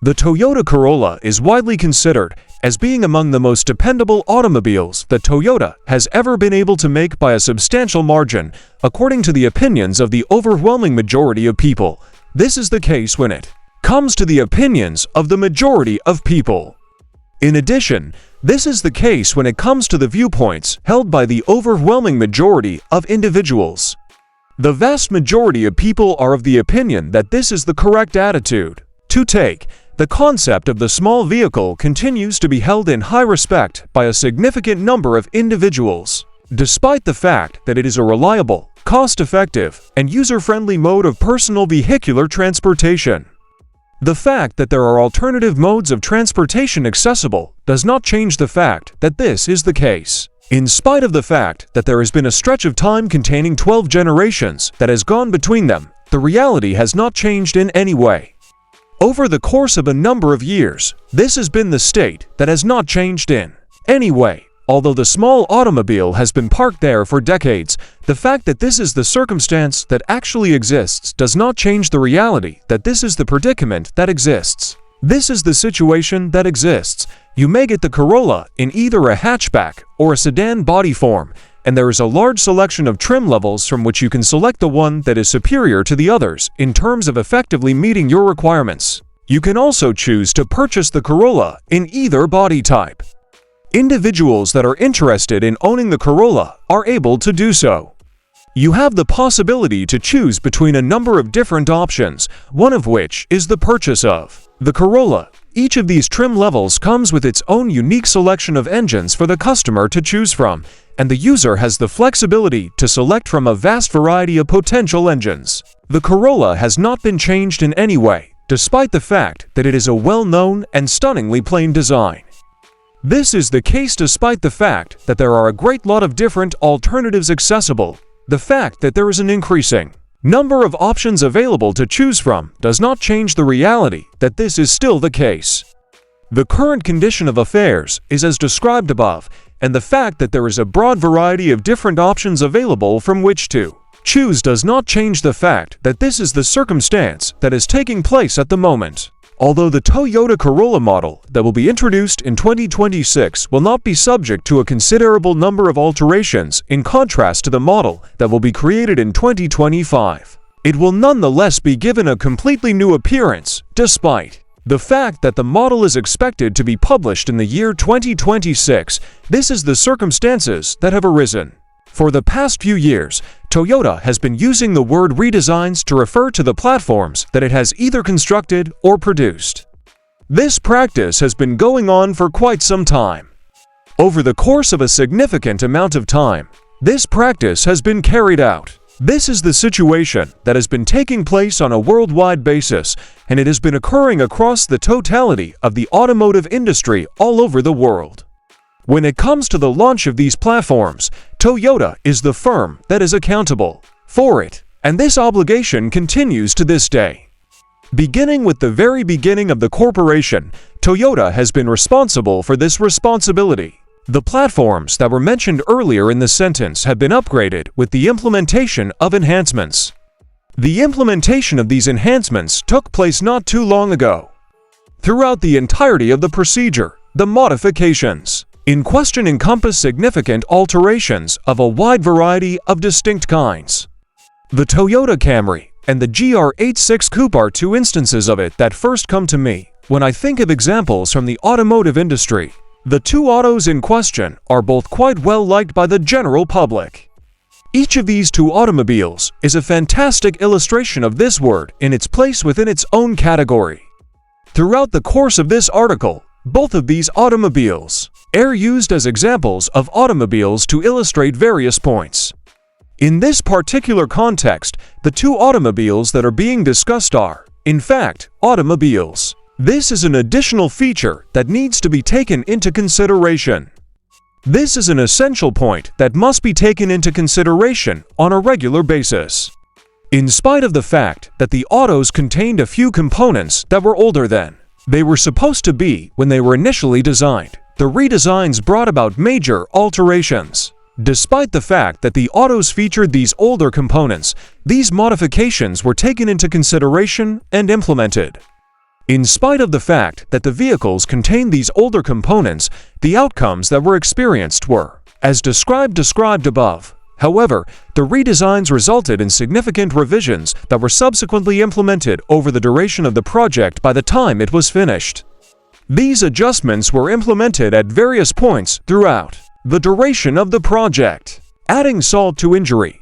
The Toyota Corolla is widely considered as being among the most dependable automobiles that Toyota has ever been able to make by a substantial margin, according to the opinions of the overwhelming majority of people. This is the case when it comes to the opinions of the majority of people. In addition, this is the case when it comes to the viewpoints held by the overwhelming majority of individuals. The vast majority of people are of the opinion that this is the correct attitude to take. The concept of the small vehicle continues to be held in high respect by a significant number of individuals, despite the fact that it is a reliable, cost-effective, and user-friendly mode of personal vehicular transportation. The fact that there are alternative modes of transportation accessible does not change the fact that this is the case. In spite of the fact that there has been a stretch of time containing 12 generations that has gone between them, the reality has not changed in any way. Over the course of a number of years, this has been the state that has not changed in any way. Although the small automobile has been parked there for decades, the fact that this is the circumstance that actually exists does not change the reality that this is the predicament that exists. This is the situation that exists. You may get the Corolla in either a hatchback or a sedan body form, and there is a large selection of trim levels from which you can select the one that is superior to the others in terms of effectively meeting your requirements. You can also choose to purchase the Corolla in either body type. Individuals that are interested in owning the Corolla are able to do so. You have the possibility to choose between a number of different options, one of which is the purchase of the Corolla. Each of these trim levels comes with its own unique selection of engines for the customer to choose from, and the user has the flexibility to select from a vast variety of potential engines. The Corolla has not been changed in any way, despite the fact that it is a well-known and stunningly plain design. This is the case despite the fact that there are a great lot of different alternatives accessible. The fact that there is an increasing number of options available to choose from does not change the reality that this is still the case. The current condition of affairs is as described above, and the fact that there is a broad variety of different options available from which to choose does not change the fact that this is the circumstance that is taking place at the moment. Although the Toyota Corolla model that will be introduced in 2026 will not be subject to a considerable number of alterations in contrast to the model that will be created in 2025, it will nonetheless be given a completely new appearance, despite the fact that the model is expected to be published in the year 2026. This is the circumstances that have arisen. For the past few years, Toyota has been using the word redesigns to refer to the platforms that it has either constructed or produced. This practice has been going on for quite some time. Over the course of a significant amount of time, this practice has been carried out. This is the situation that has been taking place on a worldwide basis, and it has been occurring across the totality of the automotive industry all over the world. When it comes to the launch of these platforms, Toyota is the firm that is accountable for it, and this obligation continues to this day. Beginning with the very beginning of the corporation, Toyota has been responsible for this responsibility. The platforms that were mentioned earlier in the sentence have been upgraded with the implementation of enhancements. The implementation of these enhancements took place not too long ago. Throughout the entirety of the procedure, the modifications in question encompass significant alterations of a wide variety of distinct kinds. The Toyota Camry and the GR86 Coupe are two instances of it that first come to me when I think of examples from the automotive industry. The two autos in question are both quite well liked by the general public. Each of these two automobiles is a fantastic illustration of this word in its place within its own category. Throughout the course of this article, both of these automobiles are used as examples of automobiles to illustrate various points. In this particular context, the two automobiles that are being discussed are, in fact, automobiles. This is an additional feature that needs to be taken into consideration. This is an essential point that must be taken into consideration on a regular basis. In spite of the fact that the autos contained a few components that were older than they were supposed to be when they were initially designed, the redesigns brought about major alterations. Despite the fact that the autos featured these older components, these modifications were taken into consideration and implemented. In spite of the fact that the vehicles contained these older components, the outcomes that were experienced were, as described above. However, the redesigns resulted in significant revisions that were subsequently implemented over the duration of the project by the time it was finished. These adjustments were implemented at various points throughout the duration of the project. Adding salt to injury.